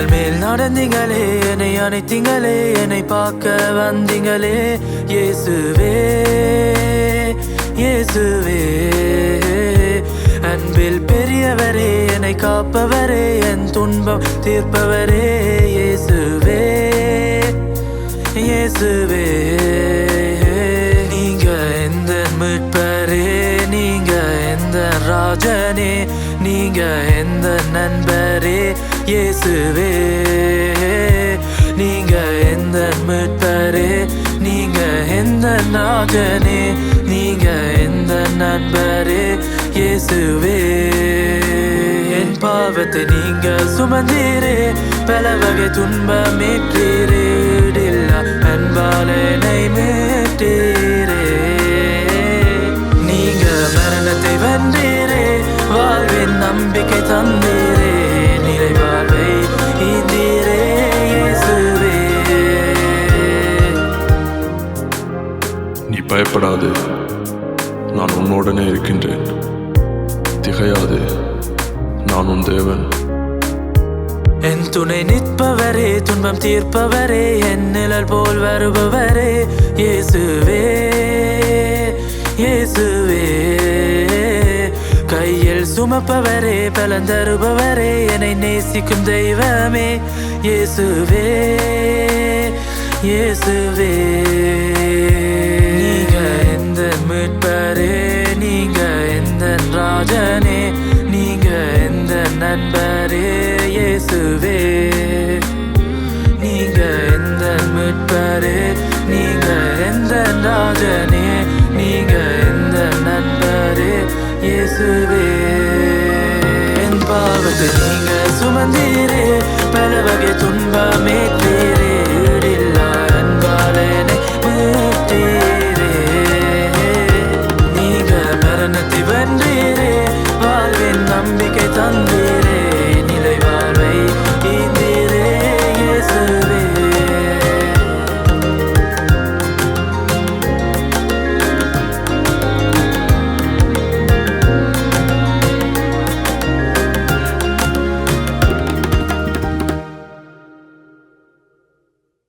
மின்னல் மேல் நடந்தீங்களே, என்னை அணைத்தீங்களே, என்னை பார்க்க வந்தீங்களே. இயேசுவே இயேசுவே, அன்பில் பெரியவரே, என்னை காப்பவரே, என் துன்பம் தீர்ப்பவரே. இயேசுவே இயேசுவே, நீங்க எந்த மீட்பரே, நீங்க எந்த ராஜனே, நீங்க எந்த நண்பரே. இயேசுவே, நீங்க எந்த மீட்பரே, நீங்க எந்த ராஜனே, நீங்க எந்த நண்பரே. இயேசுவே, என் பாவத்தை நீங்க சுமந்தீரே, பல வகை துன்பமேற்றீரே, அன்பால் என்னை மீட்டீரே. நீங்க மரணத்தை வென்றீரே, வாழ்வின் நம்பிக்கை தந்தீரே, நிலை வாழ்வை ஈந்தீரே. இயேசுவே, நீ பயப்படாதே, நான் உன்னுடனே இருக்கின்றேன். திகையாதே, நான் உன் தேவன். என் துணை நிற்பவரே, துன்பம் தீர்ப்பவரே, என் நிழல் போல் வருபவரே. இயேசுவே இயேசுவே, கையில் சுமப்பவரே, பலன் தருபவரே, என்னை நேசிக்கும் தெய்வமே. இயேசுவே இயேசுவே, நீங்க எந்த மீட்பரே, நீங்க எந்த ராஜனே, நீங்க எந்த நண்பரே. இயேசுவே, நீங்க எந்த மீட்பரே, நீங்க எந்த ராஜனே, நீங்க எந்த நண்பரே. இயேசுவே, என் பாவத்தை நீங்க சுமந்தீரே, பல வகை துன்பமேற்றீரே,